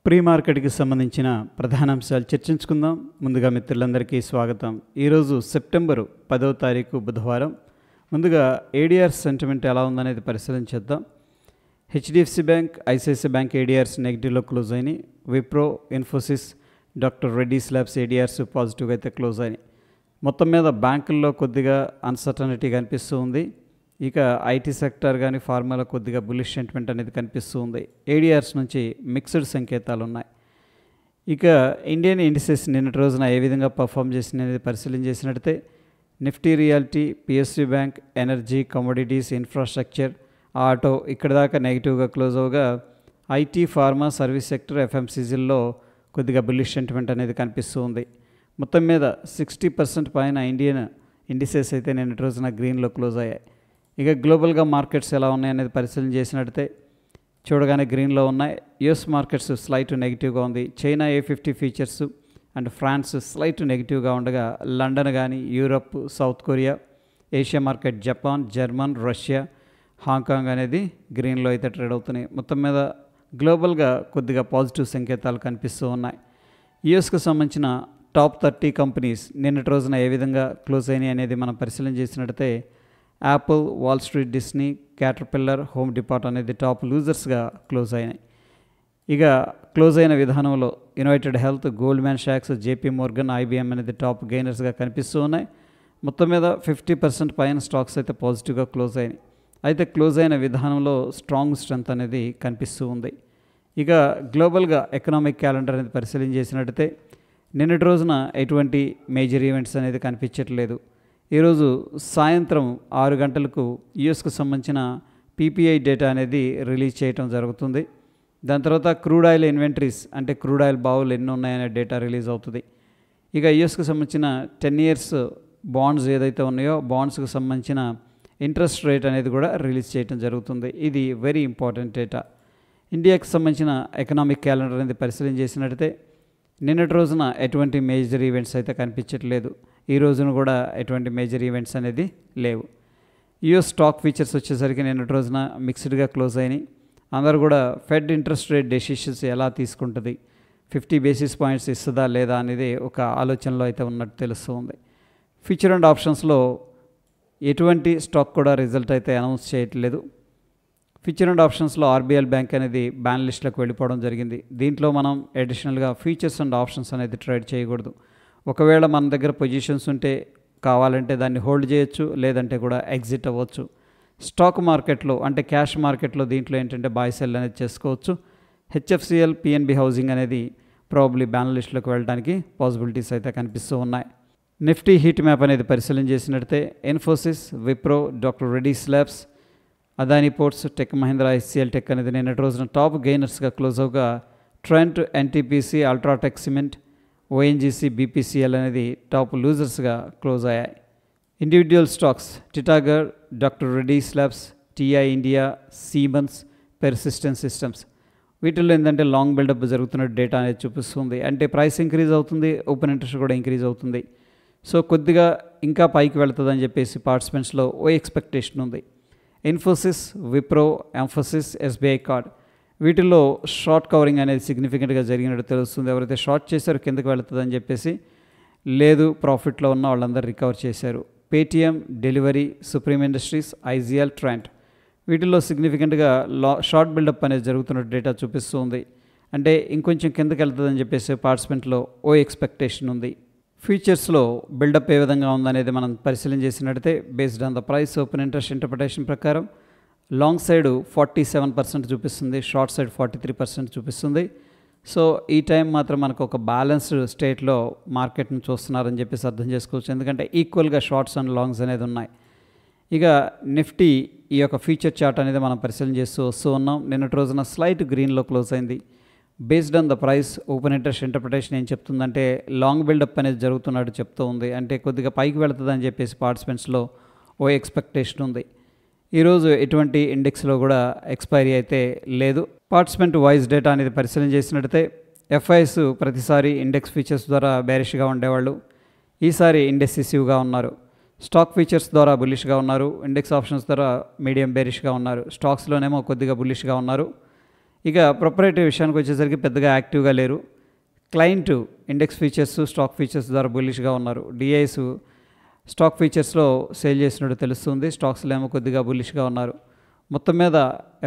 Pre మార్కెట్కి సంబంధించిన ప్రధాన అంశాలు చర్చించుకుందాం. ముందుగా మిత్రులందరికీ స్వాగతం. ఈరోజు సెప్టెంబరు 10వ తారీఖు బుధవారం. ముందుగా ఏడీఆర్ సెంటిమెంట్ ఎలా ఉందనేది పరిశీలించేద్దాం. HDFC bank, ICICI bank ADRs నెగిటివ్లో క్లోజ్ అయినాయి. Wipro, Infosys, doctor Reddy's labs ADRs పాజిటివ్గా అయితే క్లోజ్ అయినాయి. మొత్తం మీద బ్యాంకుల్లో కొద్దిగా అన్సర్టనిటీ కనిపిస్తూ ఉంది. ఇక ఐటీ సెక్టర్ కానీ ఫార్మాలో కొద్దిగా బులిష్ సెంటిమెంట్ అనేది కనిపిస్తూ ఉంది. ఏడీఆర్స్ నుంచి మిక్స్డ్ సంకేతాలు ఉన్నాయి. ఇక ఇండియన్ ఇండిసెస్ నిన్నటి రోజున ఏ విధంగా పర్ఫామ్ చేసినది పరిశీలన చేసినట్లయితే Nifty realty, PSU bank, energy, commodities, infrastructure, auto ఇక్కడ దాకా నెగిటివ్గా క్లోజ్ అవగా ఐటీ, ఫార్మా, సర్వీస్ సెక్టర్, ఎఫ్ఎంసీజీల్లో కొద్దిగా బులిష్ సెంటిమెంట్ అనేది కనిపిస్తూ ఉంది. మొత్తం మీద 60% పైన ఇండియన్ ఇండిసెస్ అయితే నిన్నటి రోజున గ్రీన్లో క్లోజ్ అయ్యాయి. ఇక గ్లోబల్గా మార్కెట్స్ ఎలా ఉన్నాయనేది పరిశీలన చేసినట్లయితే చూడగానే గ్రీన్లో ఉన్నాయి. యుఎస్ మార్కెట్స్ స్లైట్ నెగిటివ్గా ఉంది. China A50 futures and France slight నెగిటివ్గా ఉండగా లండన్ కానీ, Europe, South Korea, Asia market, Japan, German, Russia, Hong Kong అనేది గ్రీన్లో అయితే ట్రేడ్ అవుతున్నాయి. మొత్తం మీద గ్లోబల్గా కొద్దిగా పాజిటివ్ సంకేతాలు కనిపిస్తూ ఉన్నాయి. యుఎస్కు సంబంధించిన టాప్ 30 కంపెనీస్ నిన్నటి రోజున ఏ విధంగా క్లోజ్ అయినాయి అనేది మనం పరిశీలన చేసినట్లయితే Apple, wall street, Disney, caterpillar, home depart అనేది టాప్ లూజర్స్గా క్లోజ్ అయినాయి. ఇక క్లోజ్ అయిన విధానంలో United health, Goldman socks, JP Morgan, IBM అనేది టాప్ గెయినర్స్గా కనిపిస్తూ ఉన్నాయి. మొత్తం మీద 50% పైన స్టాక్స్ అయితే పాజిటివ్గా క్లోజ్ అయినాయి. అయితే క్లోజ్ అయిన విధానంలో స్ట్రాంగ్ స్ట్రెంత్ అనేది కనిపిస్తూ ఉంది. ఇక గ్లోబల్గా ఎకనామిక్ క్యాలెండర్ అనేది పరిశీలన చేసినట్టయితే నిన్నటి రోజున ఎటువంటి మేజర్ ఈవెంట్స్ అనేది కనిపించట్లేదు. ఈరోజు సాయంత్రం 6 గంటలకు యుఎస్కు సంబంధించిన పీపీఐ డేటా అనేది రిలీజ్ చేయడం జరుగుతుంది. దాని తర్వాత క్రూడ్ ఆయిల్ ఇన్వెంటరీస్ అంటే క్రూడ్ ఆయిల్ బావులు ఎన్ని ఉన్నాయనే డేటా రిలీజ్ అవుతుంది. ఇక యుఎస్కు సంబంధించిన 10 ఇయర్స్ బాండ్స్ ఏదైతే ఉన్నాయో బాండ్స్కు సంబంధించిన ఇంట్రెస్ట్ రేట్ అనేది కూడా రిలీజ్ చేయడం జరుగుతుంది. ఇది వెరీ ఇంపార్టెంట్ డేటా. ఇండియాకి సంబంధించిన ఎకనామిక్ క్యాలెండర్ అనేది పరిశీలన చేసినట్టయితే నిన్నటి రోజున ఎటువంటి మేజర్ ఈవెంట్స్ అయితే కనిపించట్లేదు. ఈ రోజున కూడా ఎటువంటి మేజర్ ఈవెంట్స్ అనేది లేవు. యుఎస్ స్టాక్ ఫీచర్స్ వచ్చేసరికి నిన్నటి రోజున మిక్స్డ్గా క్లోజ్ అయినాయి. అందరూ కూడా ఫెడ్ ఇంట్రెస్ట్ రేట్ డెసిషన్స్ ఎలా తీసుకుంటుంది, 50 బేసిస్ పాయింట్స్ ఇస్తుందా లేదా అనేది ఒక ఆలోచనలో అయితే ఉన్నట్టు తెలుస్తుంది. ఫ్యూచర్ అండ్ ఆప్షన్స్లో ఎటువంటి స్టాక్ కూడా రిజల్ట్ అయితే అనౌన్స్ చేయట్లేదు. ఫ్యూచర్ అండ్ ఆప్షన్స్లో ఆర్బీఎల్ బ్యాంక్ అనేది బ్యాన్ లిస్ట్లోకి వెళ్ళిపోవడం జరిగింది. దీంట్లో మనం అడిషనల్గా ఫ్యూచర్స్ అండ్ ఆప్షన్స్ అనేది ట్రేడ్ చేయకూడదు. ఒకవేళ మన దగ్గర పొజిషన్స్ ఉంటే కావాలంటే దాన్ని హోల్డ్ చేయొచ్చు, లేదంటే కూడా ఎగ్జిట్ అవ్వచ్చు. స్టాక్ మార్కెట్లో అంటే క్యాష్ మార్కెట్లో దీంట్లో ఏంటంటే బాయ్ సెల్ అనేది చేసుకోవచ్చు. హెచ్ఎఫ్సిఎల్, పిఎన్బి హౌసింగ్ అనేది ప్రాబబ్లీ బ్యాన్ లిస్ట్లోకి వెళ్ళడానికి పాసిబిలిటీస్ అయితే కనిపిస్తూ ఉన్నాయి. నిఫ్టీ హీట్ మ్యాప్ అనేది పరిశీలన చేసినట్లయితే Infosys, Wipro, doctor Reddy's labs, Adani ports, tech Mahindra, HCL tech అనేది నిన్నటి రోజున టాప్ గెయినర్స్గా క్లోజ్ అవగా Trent, NTPC, UltraTech cement, ONGC, BPCL అనేది టాప్ లూజర్స్గా క్లోజ్ అయ్యాయి. Individual stocks Titagarh, doctor Reddy's labs, TI India, Siemens, Persistent Systems వీటిల్లో ఏంటంటే లాంగ్ బిల్డప్ జరుగుతున్న డేటా అనేది చూపిస్తుంది. అంటే ప్రైస్ ఇంక్రీజ్ అవుతుంది, ఓపెన్ ఇంట్రెస్ట్ కూడా ఇంక్రీజ్ అవుతుంది. సో కొద్దిగా ఇంకా పైకి వెళుతుందని చెప్పేసి పార్టిసిపెంట్స్లో ఓ ఎక్స్పెక్టేషన్ ఉంది. Infosys, Wipro, emphasis, SBI card వీటిల్లో షార్ట్ కవరింగ్ అనేది సిగ్నిఫికెంట్గా జరిగినట్టు తెలుస్తుంది. ఎవరైతే షార్ట్ చేశారో కిందకి వెళుతుందని చెప్పేసి, లేదు ప్రాఫిట్లో ఉన్న వాళ్ళందరూ రికవర్ చేశారు. Paytm, delivery, supreme industries, IGL, Trent వీటిల్లో సిగ్నిఫికెంట్గా షార్ట్ బిల్డప్ అనేది జరుగుతున్నట్టు డేటా చూపిస్తుంది. అంటే ఇంకొంచెం కిందకి వెళ్తుందని చెప్పేసి పార్టిసిపెంట్లో ఓ ఎక్స్పెక్టేషన్ ఉంది. ఫ్యూచర్స్లో బిల్డప్ ఏ విధంగా ఉందనేది మనం పరిశీలన చేసినట్టయితే based on the price open interest interpretation ప్రకారం లాంగ్ సైడ్ 47% చూపిస్తుంది, షార్ట్ సైడ్ 43% చూపిస్తుంది. సో ఈ టైం మాత్రం మనకు ఒక బ్యాలెన్స్డ్ స్టేట్లో మార్కెట్ని చూస్తున్నారని చెప్పేసి అర్థం చేసుకోవచ్చు. ఎందుకంటే ఈక్వల్గా షార్ట్స్ అండ్ లాంగ్స్ అనేది ఉన్నాయి. ఇక నిఫ్టీ ఈ యొక్క ఫ్యూచర్ చార్ట్ అనేది మనం పరిశీలన చేస్తూ వస్తూ ఉన్నాం. నిన్నటి రోజున స్లైట్ గ్రీన్లో క్లోజ్ అయింది. Based on the price open interest interpretation ఏం చెప్తుందంటే లాంగ్ బిల్డప్ అనేది జరుగుతున్నట్టు చెప్తూ ఉంది. అంటే కొద్దిగా పైకి వెళుతుందని చెప్పేసి పార్టిసిపెంట్స్లో ఓ ఎక్స్పెక్టేషన్ ఉంది. ఈరోజు ఎటువంటి ఇండెక్స్లో కూడా ఎక్స్పైరీ అయితే లేదు. పార్టిసిపెంట్ వాయిస్ డేటా అనేది పరిశీలన చేసినట్టయితే ఎఫ్ఐఎస్ ప్రతిసారి ఇండెక్స్ ఫీచర్స్ ద్వారా బేరిష్గా ఉండేవాళ్ళు, ఈసారి ఇండెసిసివ్గా ఉన్నారు. స్టాక్ ఫీచర్స్ ద్వారా బులిష్గా ఉన్నారు, ఇండెక్స్ ఆప్షన్స్ ద్వారా మీడియం బేరిష్గా ఉన్నారు. స్టాక్స్లోనేమో కొద్దిగా బులిష్గా ఉన్నారు. ఇక ప్రొపరేటరీ విషయానికి వచ్చేసరికి పెద్దగా యాక్టివ్గా లేరు. Client index features, stock features ద్వారా బుల్లిష్గా ఉన్నారు. డిఐస్ స్టాక్ ఫీచర్స్లో సేల్ చేసినట్టు తెలుస్తుంది. స్టాక్స్లో ఏమో కొద్దిగా బుల్లిష్గా ఉన్నారు. మొత్తం మీద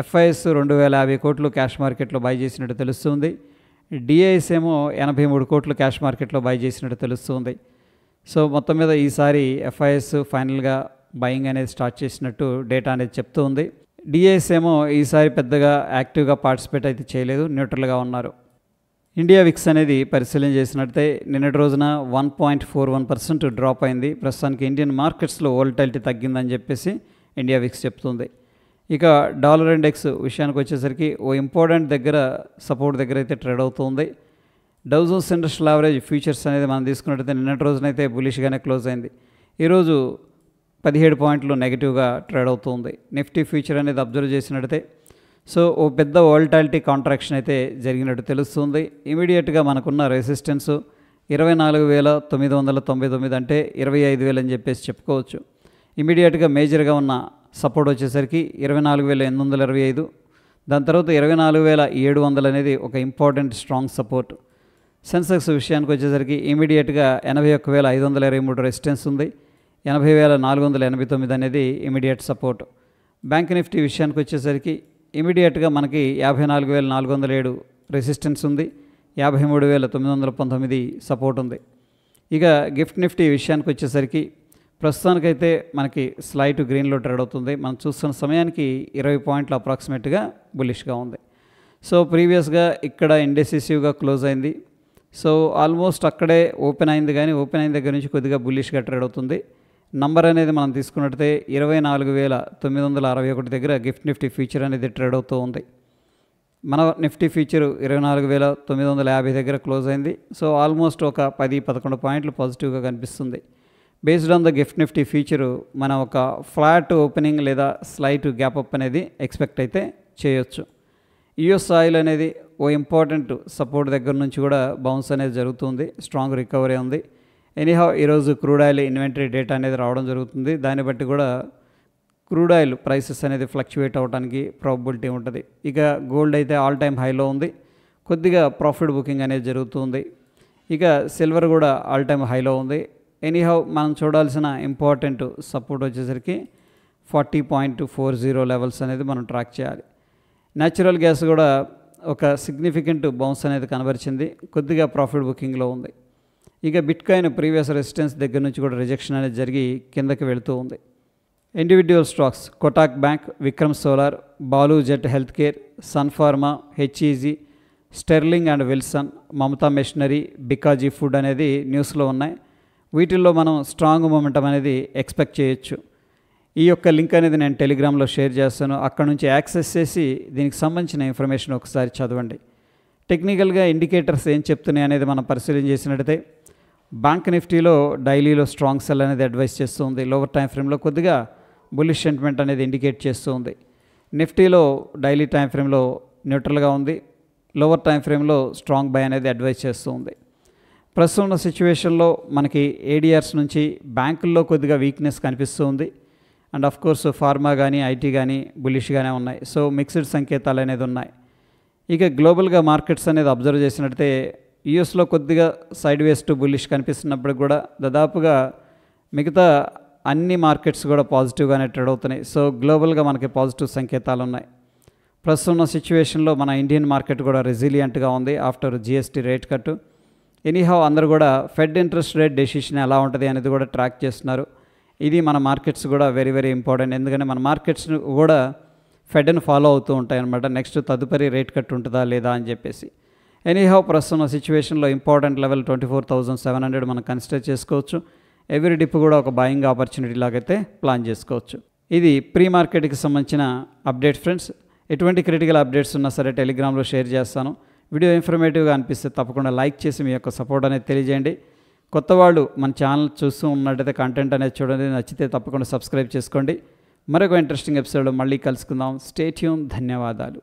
ఎఫ్ఐఎస్ 2050 కోట్లు క్యాష్ మార్కెట్లో బై చేసినట్టు తెలుస్తుంది. డిఐస్ ఏమో 83 కోట్లు క్యాష్ మార్కెట్లో బై చేసినట్టు తెలుస్తుంది. సో మొత్తం మీద ఈసారి ఎఫ్ఐఎస్ ఫైనల్గా బయింగ్ అనేది స్టార్ట్ చేసినట్టు డేటా అనేది చెప్తూ ఉంది. డిఐస్ ఏమో ఈసారి పెద్దగా యాక్టివ్గా పార్టిసిపేట్ అయితే చేయలేదు, న్యూట్రల్గా ఉన్నారు. ఇండియా విక్స్ అనేది పరిశీలన చేసినట్లయితే నిన్నటి రోజున 1.41% డ్రాప్ అయింది. ప్రస్తుతానికి ఇండియన్ మార్కెట్స్లో వోల్టాలిటీ తగ్గిందని చెప్పేసి ఇండియా విక్స్ చెప్తుంది. ఇక డాలర్ ఇండెక్స్ విషయానికి వచ్చేసరికి ఓ ఇంపార్టెంట్ దగ్గర సపోర్ట్ దగ్గర అయితే ట్రేడ్ అవుతుంది. Dow Jones industrial average futures అనేది మనం తీసుకున్నట్టయితే నిన్నటి రోజునైతే బులిష్గానే క్లోజ్ అయింది. ఈరోజు 17 పాయింట్లు నెగిటివ్గా ట్రేడ్ అవుతుంది. నిఫ్టీ ఫ్యూచర్ అనేది అబ్జర్వ్ చేసినట్టయితే సో ఓ పెద్ద వోల్టాలిటీ కాంట్రాక్షన్ అయితే జరిగినట్టు తెలుస్తుంది. ఇమీడియట్గా మనకున్న రెసిస్టెన్స్ 24,999 అంటే 25,000 అని చెప్పేసి చెప్పుకోవచ్చు. ఇమీడియట్గా మేజర్గా ఉన్న సపోర్ట్ వచ్చేసరికి 24,825, దాని తర్వాత 24,700 అనేది ఒక ఇంపార్టెంట్ స్ట్రాంగ్ సపోర్ట్. సెన్సెక్స్ విషయానికి వచ్చేసరికి ఇమీడియట్గా 81,523 రెసిస్టెన్స్ ఉంది. 80,489 అనేది ఇమీడియట్ సపోర్ట్. బ్యాంక్ నిఫ్టీ విషయానికి వచ్చేసరికి ఇమీడియట్గా మనకి 54,407 రెసిస్టెన్స్ ఉంది. 53,919 సపోర్ట్ ఉంది. ఇక గిఫ్ట్ నిఫ్టీ విషయానికి వచ్చేసరికి ప్రస్తుతానికైతే మనకి స్లైట్ గ్రీన్లో ట్రేడ్ అవుతుంది. మనం చూస్తున్న సమయానికి 20 పాయింట్లు అప్రాక్సిమేట్గా బులిష్గా ఉంది. సో ప్రీవియస్గా ఇక్కడ ఇండెసిసివ్గా క్లోజ్ అయింది. సో ఆల్మోస్ట్ అక్కడే ఓపెన్ అయింది, కానీ ఓపెన్ అయిన దగ్గర నుంచి కొద్దిగా బులిష్గా ట్రేడ్ అవుతుంది. నంబర్ అనేది మనం తీసుకున్నట్టయితే 24,961 దగ్గర గిఫ్ట్ నిఫ్టీ ఫ్యూచర్ అనేది ట్రేడ్ అవుతూ ఉంది. మన నిఫ్టీ ఫ్యూచర్ 24,950 దగ్గర క్లోజ్ అయింది. సో ఆల్మోస్ట్ ఒక 10-11 పాయింట్లు పాజిటివ్గా కనిపిస్తుంది. Based on the gift Nifty future మనం ఒక ఫ్లాట్ ఓపెనింగ్ లేదా స్లైట్ గ్యాప్ అప్ అనేది ఎక్స్పెక్ట్ అయితే చేయొచ్చు. యుఎస్ ఆయిల్ అనేది ఓ ఇంపార్టెంట్ సపోర్ట్ దగ్గర నుంచి కూడా బౌన్స్ అనేది జరుగుతుంది. స్ట్రాంగ్ రికవరీ ఉంది. ఎనీహౌ ఈరోజు క్రూడ్ ఆయిల్ ఇన్వెంటరీ డేటా అనేది రావడం జరుగుతుంది. దాన్ని బట్టి కూడా క్రూడ్ ఆయిల్ ప్రైసెస్ అనేది ఫ్లక్చువేట్ అవ్వడానికి ప్రాబబిలిటీ ఉంటుంది. ఇక గోల్డ్ అయితే ఆల్ టైమ్ హైలో ఉంది. కొద్దిగా ప్రాఫిట్ బుకింగ్ అనేది జరుగుతుంది. ఇక సిల్వర్ కూడా ఆల్ టైమ్ హైలో ఉంది. ఎనీహౌ మనం చూడాల్సిన ఇంపార్టెంట్ సపోర్ట్ వచ్చేసరికి 40.40 లెవెల్స్ అనేది మనం ట్రాక్ చేయాలి. న్యాచురల్ గ్యాస్ కూడా ఒక సిగ్నిఫికెంట్ బౌన్స్ అనేది కనబరిచింది. కొద్దిగా ప్రాఫిట్ బుకింగ్లో ఉంది. ఇక బిట్కాయిన్ ప్రీవియస్ రెసిస్టెన్స్ దగ్గర నుంచి కూడా రిజెక్షన్ అనేది జరిగి కిందకి వెళుతూ ఉంది. Individual stocks Kotak bank, Vikram solar, బాలు జెట్ health care, Sun Pharma, HEG, Sterling and Wilson, Mamata machinery, Bikaji food అనేది న్యూస్లో ఉన్నాయి. వీటిల్లో మనం స్ట్రాంగ్ మొమెంటం అనేది ఎక్స్పెక్ట్ చేయొచ్చు. ఈ యొక్క లింక్ అనేది నేను టెలిగ్రామ్లో షేర్ చేస్తాను. అక్కడ నుంచి యాక్సెస్ చేసి దీనికి సంబంధించిన ఇన్ఫర్మేషన్ ఒకసారి చదవండి. టెక్నికల్గా ఇండికేటర్స్ ఏం చెప్తున్నాయి అనేది మనం పరిశీలన చేసినట్టయితే బ్యాంక్ నిఫ్టీలో డైలీలో స్ట్రాంగ్ సెల్ అనేది అడ్వైస్ చేస్తూ ఉంది. లోవర్ టైం ఫ్రేమ్లో కొద్దిగా బుల్లిష్ సెంటిమెంట్ అనేది ఇండికేట్ చేస్తూ ఉంది. నిఫ్టీలో డైలీ టైం ఫ్రేమ్లో న్యూట్రల్గా ఉంది. లోవర్ టైం ఫ్రేమ్లో స్ట్రాంగ్ బై అనేది అడ్వైస్ చేస్తూ ఉంది. ప్రస్తుతం ఉన్న సిచ్యువేషన్లో మనకి ఏడిఆర్స్ నుంచి బ్యాంకుల్లో కొద్దిగా వీక్నెస్ కనిపిస్తూ ఉంది. అండ్ ఆఫ్ కోర్స్ ఫార్మా కానీ ఐటీ కానీ బులిష్గానే ఉన్నాయి. సో మిక్స్డ్ సంకేతాలు అనేది ఉన్నాయి. ఇక గ్లోబల్గా మార్కెట్స్ అనేది అబ్జర్వ్ చేసినట్టయితే యూఎస్లో కొద్దిగా సైడ్ వేస్ టు బులిష్ కనిపిస్తున్నప్పుడు కూడా దాదాపుగా మిగతా అన్ని మార్కెట్స్ కూడా పాజిటివ్గానే ట్రేడ్ అవుతున్నాయి. సో గ్లోబల్గా మనకి పాజిటివ్ సంకేతాలు ఉన్నాయి. ప్రస్తుతం ఉన్న సిచ్యువేషన్లో మన ఇండియన్ మార్కెట్ కూడా రెసిలియంట్గా ఉంది after GST rate cut. Anyhow అందరూ కూడా ఫెడ్ ఇంట్రెస్ట్ రేట్ డెసిషన్ ఎలా ఉంటుంది అనేది కూడా ట్రాక్ చేస్తున్నారు. ఇది మన మార్కెట్స్ కూడా వెరీ వెరీ ఇంపార్టెంట్. ఎందుకంటే మన మార్కెట్స్ కూడా ఫెడ్ని ఫాలో అవుతూ ఉంటాయి అన్నమాట. నెక్స్ట్ తదుపరి రేట్ కట్ ఉంటుందా లేదా అని చెప్పేసి. ఎనీహౌ ప్రస్తుతం సిచ్యువేషన్లో ఇంపార్టెంట్ లెవెల్ 24,700 మనం కన్సిడర్ చేసుకోవచ్చు. ఎవ్రీ డిప్ కూడా ఒక బాయింగ్ ఆపర్చునిటీ లాగైతే ప్లాన్ చేసుకోవచ్చు. ఇది ప్రీ మార్కెట్కి సంబంధించిన అప్డేట్ ఫ్రెండ్స్. ఎటువంటి క్రిటికల్ అప్డేట్స్ ఉన్నా సరే టెలిగ్రామ్లో షేర్ చేస్తాను. వీడియో ఇన్ఫర్మేటివ్గా అనిపిస్తే తప్పకుండా లైక్ చేసి మీ యొక్క సపోర్ట్ అనేది తెలియజేయండి. కొత్త వాళ్ళు మన ఛానల్ చూస్తూ ఉన్నట్టయితే కంటెంట్ అనేది చూడండి. నచ్చితే తప్పకుండా సబ్స్క్రైబ్ చేసుకోండి. మరొక ఇంట్రెస్టింగ్ ఎపిసోడ్లో మళ్ళీ కలుసుకుందాం. Stay tune. ధన్యవాదాలు.